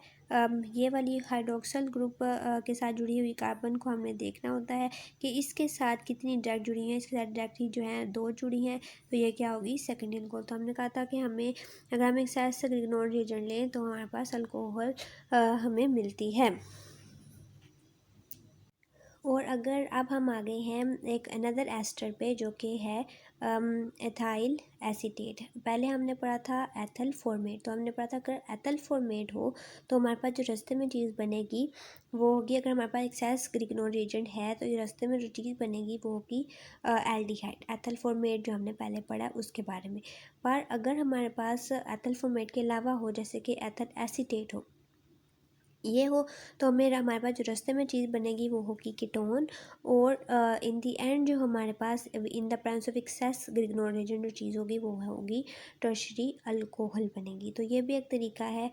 ये वाली हाइड्रोक्सिल ग्रुप के साथ जुड़ी हुई कार्बन को हमने देखना होता है कि इसके साथ कितनी डायरेक्ट जुड़ी हैं। इसके साथ डायरेक्टली जो हैं दो जुड़ी हैं तो ये क्या होगी, सेकेंड अल्कोहल। तो हमने कहा था कि हमें, अगर हम एक एक्सेस गिग्नोर रिएजेंट लें तो हमारे पास अल्कोहल हमें मिलती है। और अगर अब हम आ गए हैं एक अनदर एस्टर पे जो कि है एथाइल एसीटेट। पहले हमने पढ़ा था एथल फॉर्मेट, तो हमने पढ़ा था अगर एथल फॉर्मेट हो तो हमारे पास जो रास्ते में चीज़ बनेगी वो होगी, अगर हमारे पास एक्सेस गिग्नोर रिएजेंट है तो ये रास्ते में जो चीज़ बनेगी वो होगी एल्डिहाइड। एथल फॉर्मेट जो हमने पहले पढ़ा उसके बारे में। पर अगर हमारे पास एथल फॉर्मेट के अलावा हो, जैसे कि एथल एसीटेट हो, ये हो, तो हमारे पास जो रास्ते में चीज़ बनेगी वो होगी कीटोन। और इन दी एंड जो हमारे पास in the presence of excess Grignard reagent जो चीज़ होगी वो होगी टर्शरी अल्कोहल बनेगी। तो ये भी एक तरीका है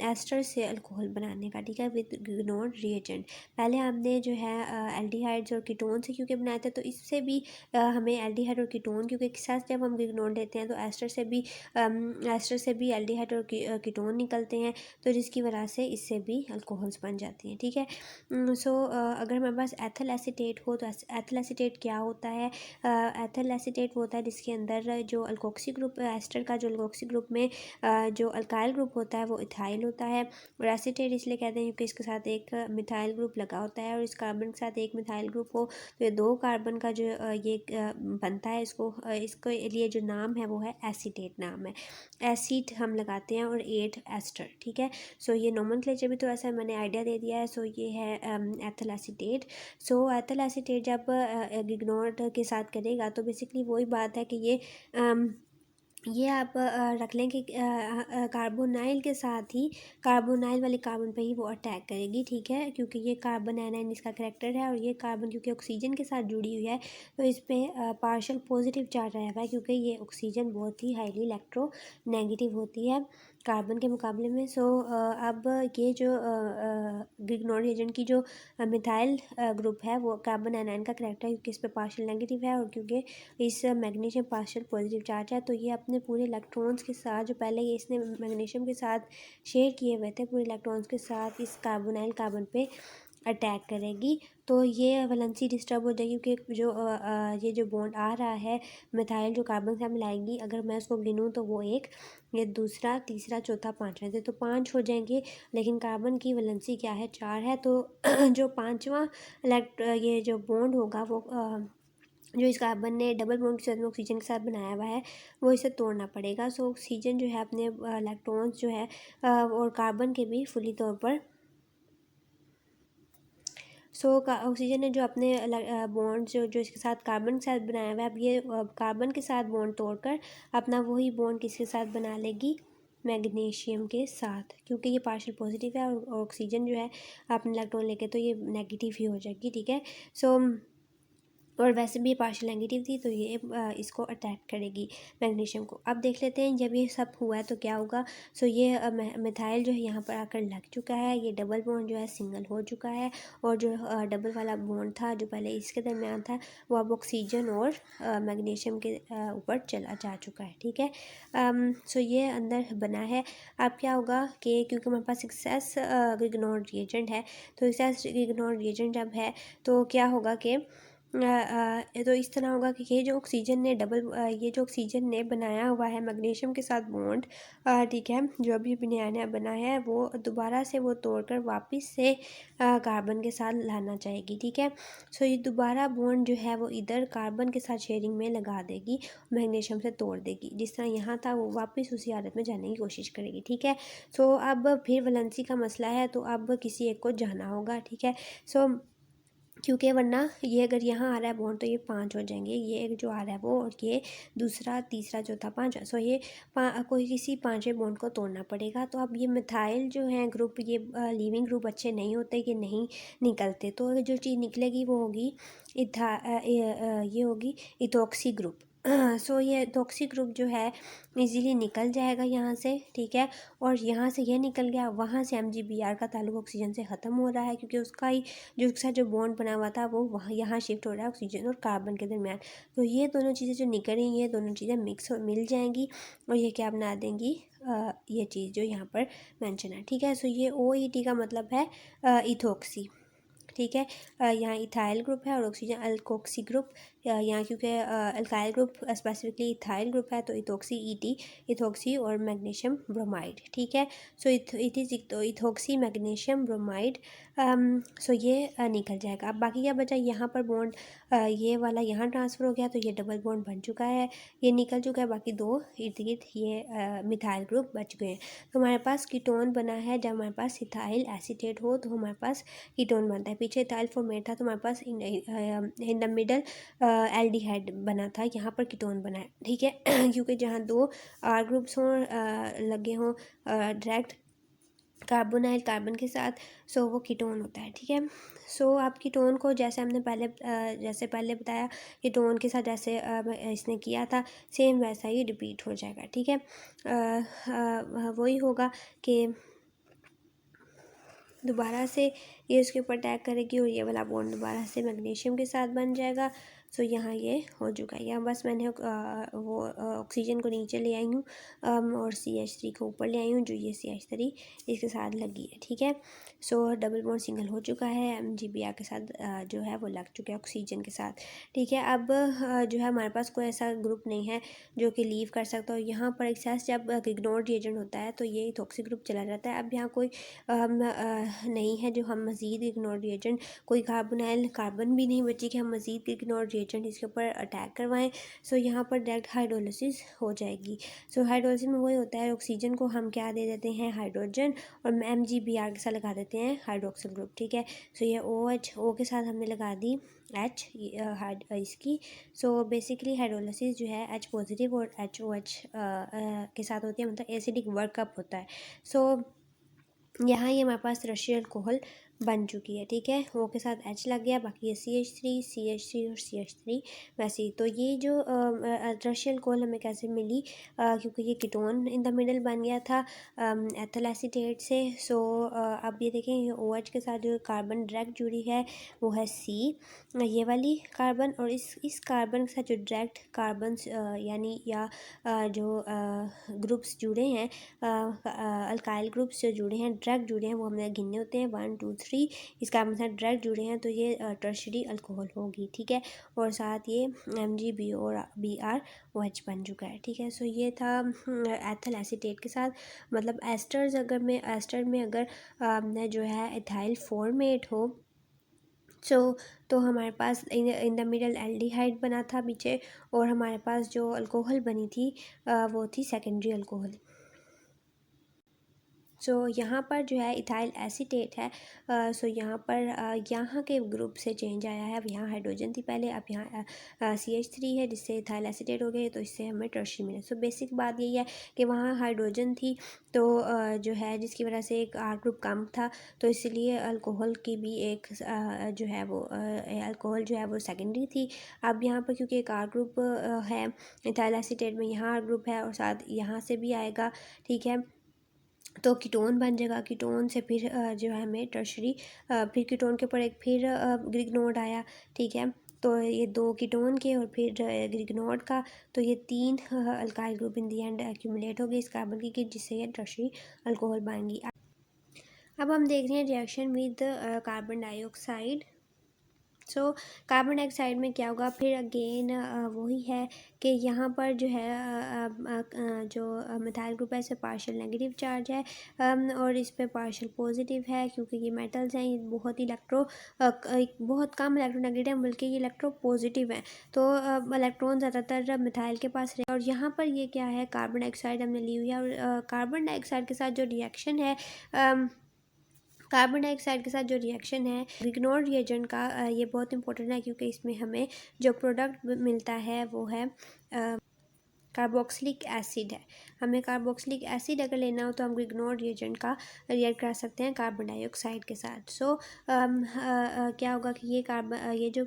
एस्टर से अल्कोहल बनाने का, ठीक है, विद गिग्नोर रिएजेंट। पहले हमने जो है एल्डिहाइड्स और कीटोन से क्योंकि बनाए थे, तो इससे भी हमें एल्डिहाइड और कीटोन, क्योंकि एक्सेस जब हम गिग्नोर लेते हैं तो एस्टर से भी एल्डिहाइड और कीटोन निकलते हैं, तो जिसकी वजह से इससे भी अल्कोहल्स बन जाती हैं, ठीक है। अगर हमारे पास एथल एसीटेट हो तो एथल एसीटेट क्या होता है, एथल एसीटेट वो होता है जिसके अंदर जो अल्कोक्सी ग्रुप, एस्टर का जो अल्कोक्सी ग्रुप में जो अल्काइल ग्रुप होता है वो इथाइल होता है। और एसीटेट इसलिए कहते हैं क्योंकि इसके साथ एक मिथाइल ग्रुप लगा होता है और इस कार्बन के साथ एक मिथाइल ग्रुप हो तो ये दो कार्बन का जो ये बनता है, इसके लिए जो नाम है वो है एसीटेट नाम है। एसिड हम लगाते हैं और एट एस्टर, ठीक है। सो ये नोमेनक्लेचर भी तो ऐसा मैंने आइडिया दे दिया है। सो ये है एथल एसीटेट। सो एथल एसीटेट जब गिग्नोर के साथ करेगा तो बेसिकली वही बात है कि ये आप रख लें कि कार्बोनाइल के साथ ही, कार्बोनाइल वाले कार्बन पे ही वो अटैक करेगी, ठीक है, क्योंकि ये कार्बन एनाइन इसका करैक्टर है और ये कार्बन क्योंकि ऑक्सीजन के साथ जुड़ी हुई है तो इस पर पार्शल पॉजिटिव चार्ज आया हुआ है, क्योंकि ये ऑक्सीजन बहुत ही हाईली इलेक्ट्रो नेगेटिव होती है। कार्बन के मुकाबले में। सो अब ये जो ग्रिग्नोड रिएजेंट की जो मिथाइल ग्रुप है वो कार्बन एनायन का करेक्टर है, क्योंकि इस पर पार्शियल नेगेटिव है और क्योंकि इस मैग्नीशियम पार्शियल पॉजिटिव चार्ज है, तो ये अपने पूरे इलेक्ट्रॉन्स के साथ, जो पहले ये इसने मैग्नीशियम के साथ शेयर किए हुए थे, पूरे इलेक्ट्रॉन्स के साथ इस कार्बोनाइल कार्बन पे अटैक करेगी। तो ये वैलेंसी डिस्टर्ब हो जाएगी, क्योंकि जो ये जो बॉन्ड आ रहा है मिथाइल जो कार्बन के साथ मिलाएंगी, अगर मैं उसको गिनूँ तो वो एक, ये दूसरा, तीसरा, चौथा, पाँचवा थे, तो 5 हो जाएंगे। लेकिन कार्बन की वैलेंसी क्या है, 4 है। तो जो पाँचवा ये जो बॉन्ड होगा वो जो इस कार्बन ने डबल बॉन्ड के साथ में ऑक्सीजन के साथ बनाया हुआ है, वो इसे तोड़ना पड़ेगा। सो ऑक्सीजन जो है अपने इलेक्ट्रॉन्स जो है और कार्बन के भी फुली तौर पर, सो ऑक्सीजन ने जो अपने बॉन्ड जो इसके साथ कार्बन के साथ बनाया हुआ है, अब ये कार्बन के साथ बॉन्ड तोड़कर अपना वही बॉन्ड किसके साथ बना लेगी, मैग्नीशियम के साथ, क्योंकि ये पार्शियल पॉजिटिव है और ऑक्सीजन जो है अपने इलेक्ट्रॉन लेके तो ये नेगेटिव ही हो जाएगी, ठीक है। सो और वैसे भी ये पार्शियल नेगेटिव थी, तो ये इसको अटैक करेगी मैग्नीशियम को। अब देख लेते हैं जब ये सब हुआ है तो क्या होगा। सो ये मिथाइल जो है यहाँ पर आकर लग चुका है, ये डबल बॉन्ड जो है सिंगल हो चुका है, और जो डबल वाला बॉन्ड था जो पहले इसके दरमियान था, वो अब ऑक्सीजन और मैग्नीशियम के ऊपर चला जा चुका है, ठीक है। सो ये अंदर बना है। अब क्या होगा कि क्योंकि हमारे पास एक्सेस ग्रिग्नोड रिएजेंट है, तो एक्सेस ग्रिग्नोड रिएजेंट जब है तो क्या होगा कि तो इस तरह होगा कि ये जो ऑक्सीजन ने ये जो ऑक्सीजन ने बनाया हुआ है मैग्नीशियम के साथ बॉन्ड, ठीक है, जो अभी नया नया बना है, वो दोबारा से वो तोड़कर वापस से कार्बन के साथ लाना चाहेगी, ठीक है। सो ये दोबारा बॉन्ड जो है वो इधर कार्बन के साथ शेयरिंग में लगा देगी, मैग्नीशियम से तोड़ देगी, जिस तरह यहाँ था वो वापस उसी हालत में जाने की कोशिश करेगी, ठीक है। सो अब फिर वैलेंसी का मसला है, तो अब किसी एक को जाना होगा, ठीक है। सो क्योंकि वरना ये अगर यहाँ आ रहा है बॉन्ड तो ये 5 हो जाएंगे, ये एक जो आ रहा है वो, और ये दूसरा, तीसरा, चौथा, 5। सो ये कोई किसी 5वें बॉन्ड को तोड़ना पड़ेगा। तो अब ये मिथाइल जो है ग्रुप, ये लीविंग ग्रुप अच्छे नहीं होते, ये नहीं निकलते, तो जो चीज़ निकलेगी वो होगी ये होगी इथॉक्सी ग्रुप। सो ये इथॉक्सी ग्रुप जो है इजीली निकल जाएगा यहाँ से, ठीक है। और यहाँ से ये निकल गया, वहाँ से MgBr का ताल्लुक ऑक्सीजन से ख़त्म हो रहा है, क्योंकि उसका ही जो उसका जो बॉन्ड बना हुआ था वो वहाँ यहाँ शिफ्ट हो रहा है ऑक्सीजन और कार्बन के दरमियान। तो ये दोनों चीज़ें जो निकल रही हैं, ये दोनों चीज़ें मिल जाएंगी, और ये क्या बना देंगी, ये चीज़ जो यहाँ पर मेंशन है, ठीक है। सो ये OET का मतलब है इथॉक्सी, ठीक है। यहाँ इथाइल ग्रुप है और ऑक्सीजन अल्कोक्सी ग्रुप, यहाँ क्योंकि alkyl group specifically ethyl group है, तो इथोक्सी इथोक्सी और मैग्नीशियम ब्रोमाइड, ठीक है। So it is ethoxy magnesium bromide. So ये निकल जाएगा। अब बाकी क्या बचा, यहाँ पर बॉन्ड ये वाला यहाँ ट्रांसफ़र हो गया, तो ये डबल बॉन्ड बन चुका है, ये निकल चुका है, बाकी 2 इर्द गिर्द ये मिथाइल ग्रुप बच गए हैं। तो हमारे पास कीटोन बना है, जब हमारे पास इथाइल एसीटेट हो तो हमारे पास कीटोन बनता है। पीछे इथाइल फॉर्मेट था तो हमारे पास इन द मिडल एल्डिहाइड बना था, यहाँ पर कीटोन बना है, ठीक है। क्योंकि जहाँ 2 R ग्रुप्स हों लगे हों डायरेक्ट कार्बोनाइल कार्बन के साथ, सो वो कीटोन होता है, ठीक है। सो आप कीटोन को जैसे हमने जैसे पहले बताया, कीटोन के साथ जैसे इसने किया था, सेम वैसा ही रिपीट हो जाएगा, ठीक है। वही होगा कि दोबारा से ये उसके ऊपर अटैक करेगी और ये वाला बॉन्ड दोबारा से मैग्नीशियम के साथ बन जाएगा। सो यहाँ ये हो चुका है। यहाँ बस मैंने वो ऑक्सीजन को नीचे ले आई हूँ और CH3 को ऊपर ले आई हूँ, जो ये CH3 इसके साथ लगी है, ठीक है। सो डबल बॉन्ड सिंगल हो चुका है, MgBr के साथ जो है वो लग चुका है ऑक्सीजन के साथ, ठीक है। अब जो है हमारे पास कोई ऐसा ग्रुप नहीं है जो कि लीव कर सकता हो। यहाँ पर एक्सेस जब इग्नोर्ड रिएजेंट होता है तो ये इथॉक्सी ग्रुप चला जाता है। अब यहाँ कोई नहीं है जो हम मज़ीद इग्नोर रिएजेंट, कोई कार्बोनाइल कार्बन भी नहीं बची कि हम मज़ीद इग्नोर रिएजेंट इसके ऊपर अटैक करवाएं। सो यहाँ पर डायरेक्ट हाइड्रोलिसिस हो जाएगी। सो हाइड्रोलिसिस में वही होता है, ऑक्सीजन को हम क्या दे देते हैं, हाइड्रोजन, और MgBr के साथ लगा देते हैं हाइड्रोक्सिल ग्रुप, ठीक है। सो ये OH के साथ हमने लगा दी H इसकी। सो बेसिकली हाइड्रोलिसिस जो है H पॉजिटिव और HOH के साथ होती है, मतलब एसिडिक वर्कअप होता है। सो यहाँ ये हमारे पास रशियल अल्कोहल बन चुकी है, ठीक है। ओ के साथ H लग गया, बाकी ये CH3 और CH3 वैसे ही। तो ये जो रशियल अल्कोहल हमें कैसे मिली, क्योंकि ये कीटोन इन द मिडल बन गया था एथिल एसीटेट से। सो अब ये देखें, ये OH के साथ जो कार्बन डायरेक्ट जुड़ी है वो है C, ये वाली कार्बन। और इस कार्बन के साथ जो डायरेक्ट कार्बन यानी या जो ग्रुप्स जुड़े हैं, अल्काइल ग्रुप्स जो जुड़े हैं, डायरेक्ट जुड़े हैं, वो हमें गिनने होते हैं 1 2 3। इस कार्बन के साथ डायरेक्ट जुड़े हैं तो ये टर्शरी अल्कोहल होगी, ठीक है। और साथ ये MgBO और BrOH बन चुका है, ठीक है। सो ये था एथिल एसीटेट के साथ, मतलब एस्टर में अगर जो है इथाइल फॉर्मेट हो, सो तो हमारे पास इन द मिडल एल्डिहाइड बना था पीछे, और हमारे पास जो अल्कोहल बनी थी वो थी सेकेंडरी अल्कोहल। सो यहाँ पर जो है इथाइल एसीटेट है। सो यहाँ पर यहाँ के ग्रुप से चेंज आया है। अब यहाँ हाइड्रोजन थी पहले, अब यहाँ CH3 है जिससे इथाइल एसीटेट हो गए, तो इससे हमें टर्शरी मिले। सो बेसिक बात यही है कि वहाँ हाइड्रोजन थी, तो जो है जिसकी वजह से एक R ग्रुप कम था, तो इसलिए अल्कोहल की भी एक जो है वो अल्कोहल जो है वो सेकेंडरी थी। अब यहाँ पर क्योंकि एक R ग्रुप है इथाइल एसीटेट में, यहाँ R ग्रुप है और साथ यहाँ से भी आएगा, ठीक है। तो कीटोन बन जाएगा, कीटोन से फिर जो है हमें टर्शरी, फिर कीटोन के ऊपर एक फिर ग्रीक नोड आया, ठीक है। तो ये 2 कीटोन के और फिर ग्रीक नोड का, तो ये 3 alkyl group in the and accumulate हो गई इस कार्बन की, जिससे ये टर्शरी अल्कोहल बनेगी। अब हम देख रहे हैं reaction with carbon dioxide. So carbon dioxide में क्या होगा, फिर अगेन वही है कि यहाँ पर जो है जो मिथाइल ग्रुप है, इसे पार्शियल नेगेटिव चार्ज है और इस पे पार्शियल पॉजिटिव है, क्योंकि ये मेटल्स हैं, ये बहुत ही बहुत कम इलेक्ट्रोनेगेटिव हैं, बल्कि ये इलेक्ट्रो पॉजिटिव हैं। तो इलेक्ट्रॉन ज़्यादातर मिथाइल के पास रहे। और यहाँ पर ये क्या है, कार्बन डाइऑक्साइड हमने ली हुई है, और कार्बन डाइऑक्साइड के साथ जो रिएक्शन है, कार्बन डाइऑक्साइड के साथ जो रिएक्शन है इग्नोर रिएजेंट का, ये बहुत इंपॉर्टेंट है, क्योंकि इसमें हमें जो प्रोडक्ट मिलता है वो है कार्बोक्सिलिक एसिड है। हमें कार्बोक्सिलिक एसिड अगर लेना हो तो हम इग्नोर रिएजेंट का रिएक्ट कर सकते हैं कार्बन डाइऑक्साइड के साथ। सो क्या होगा कि ये जो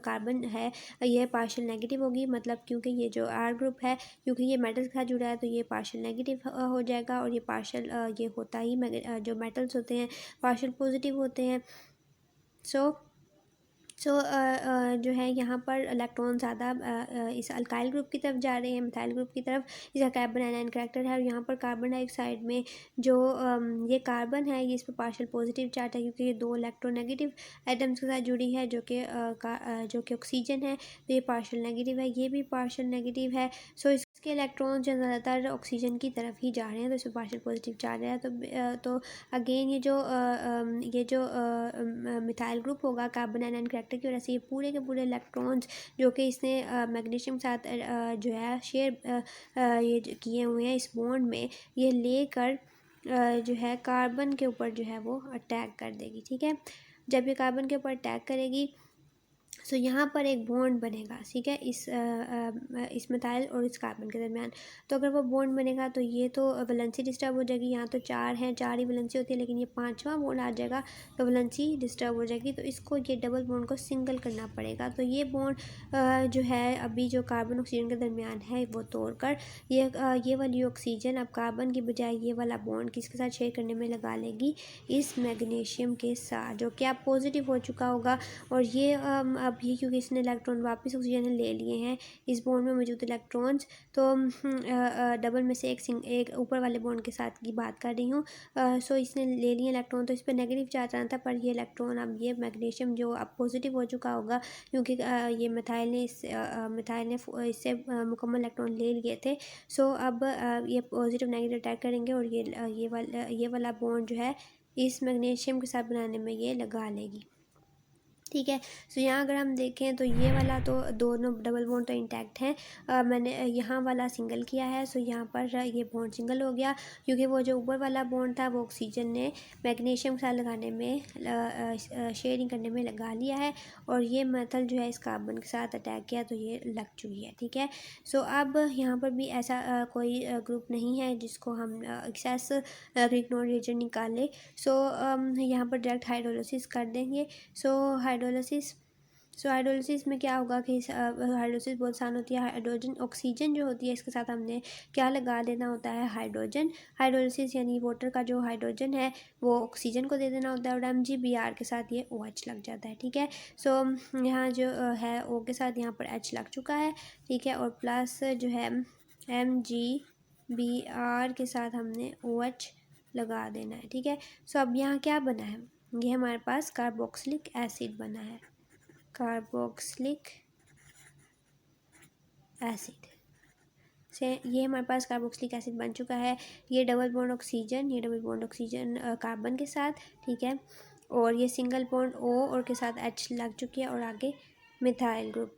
कार्बन है ये पार्शियल नेगेटिव होगी, मतलब क्योंकि ये जो R ग्रुप है, क्योंकि ये मेटल्स के साथ जुड़ा है, तो ये पार्शियल नेगेटिव हो जाएगा। और ये पार्शियल ये होता ही जो मेटल्स होते हैं पार्शियल पॉजिटिव होते हैं। सो जो है यहाँ पर इलेक्ट्रॉन ज़्यादा इस अल्काइल ग्रुप की तरफ जा रहे हैं, मिथाइल ग्रुप की तरफ। इसका कार्बन आयन कैरेक्टर है। और यहाँ पर कार्बन डाइऑक्साइड में जो ये कार्बन है, ये इस पर पार्शियल पॉजिटिव चार्ज है, क्योंकि ये 2 इलेक्ट्रोनेगेटिव एटम्स के साथ जुड़ी है, जो कि ऑक्सीजन है, तो ये पार्शियल नेगेटिव है, ये भी पार्शियल नेगेटिव है। सो इसके इलेक्ट्रॉन जो ज़्यादातर ऑक्सीजन की तरफ ही जा रहे हैं, तो इसमें पार्शियल पॉजिटिव चार्ज है। तो अगेन ये जो मिथाइल ग्रुप होगा कार्बन आयन कैरेक्टर की वजह से, ये पूरे के पूरे इलेक्ट्रॉन्स जो कि इसने मैग्नीशियम के साथ जो है शेयर ये किए हुए हैं इस बॉन्ड में, ये लेकर जो है कार्बन के ऊपर जो है वो अटैक कर देगी, ठीक है। जब ये कार्बन के ऊपर अटैक करेगी, सो यहाँ पर एक बॉन्ड बनेगा, ठीक है, इस मिथाइल और इस कार्बन के दरमियान। तो अगर वो बॉन्ड बनेगा तो ये तो वैलेंसी डिस्टर्ब हो जाएगी। यहाँ तो 4 हैं, 4 ही वैलेंसी होती है, लेकिन ये 5वां बॉन्ड आ जाएगा तो वैलेंसी डिस्टर्ब हो जाएगी। तो इसको ये डबल बॉन्ड को सिंगल करना पड़ेगा। तो ये बॉन्ड जो है अभी जो कार्बन ऑक्सीजन के दरमियान है वो तोड़कर ये वाली ऑक्सीजन अब कार्बन की बजाय ये वाला बॉन्ड किसके साथ शेयर करने में लगा लेगी, इस मैग्नीशियम के साथ, जो कि अब पॉजिटिव हो चुका होगा। और ये अब ये क्योंकि इसने इलेक्ट्रॉन वापस ऑक्सीजन ले लिए हैं इस बॉन्ड में मौजूद इलेक्ट्रॉन्स, तो डबल में से एक ऊपर वाले बॉन्ड के साथ की बात कर रही हूँ। सो इसने ले लिए इलेक्ट्रॉन, तो इस पर नेगेटिव चार्ज आना था, पर ये इलेक्ट्रॉन अब ये मैग्नीशियम जो अब पॉजिटिव हो चुका होगा, क्योंकि ये मिथाइल ने इससे मुकम्मल इलेक्ट्रॉन ले लिए थे। सो अब ये पॉजिटिव नेगेटिव अटैक करेंगे और ये वाला बॉन्ड जो है इस मैग्नीशियम के साथ बनाने में ये लगा लेगी, ठीक है। सो यहाँ अगर हम देखें तो ये वाला तो दोनों डबल बॉन्ड तो इंटैक्ट हैं। मैंने यहाँ वाला सिंगल किया है, सो यहाँ पर ये बॉन्ड सिंगल हो गया, क्योंकि वो जो ऊपर वाला बॉन्ड था वो ऑक्सीजन ने मैग्नीशियम के साथ लगाने में शेयरिंग करने में लगा लिया है, और ये मेथल जो है इस कार्बन के साथ अटैक किया तो ये लग चुकी है। ठीक है। सो अब यहाँ पर भी ऐसा कोई ग्रुप नहीं है जिसको हम एक्सेस ग्रिग्नोन रिएजेंट निकालें। सो यहाँ पर डायरेक्ट हाइड्रोलिसिस कर देंगे। हाइड्रोलिसिस में क्या होगा कि हाइड्रोलिसिस बहुत आसान होती है। हाइड्रोजन ऑक्सीजन जो होती है इसके साथ हमने क्या लगा देना होता है, हाइड्रोजन। हाइड्रोलिसिस यानी वाटर का जो हाइड्रोजन है वो ऑक्सीजन को दे देना होता है, और MgBr के साथ ये OH लग जाता है। ठीक है। सो यहाँ जो है O के साथ यहाँ पर H लग चुका है। ठीक है। और प्लस जो है MgBr के साथ हमने OH लगा देना है। ठीक है। सो अब यहाँ क्या बना है, ये हमारे पास कार्बोक्सिलिक एसिड बना है, कार्बोक्सिलिक एसिड से ये हमारे पास कार्बोक्सिलिक एसिड बन चुका है। ये डबल बॉन्ड ऑक्सीजन कार्बन के साथ। ठीक है। और ये सिंगल बॉन्ड O और के साथ H लग चुकी है, और आगे मिथाइल ग्रुप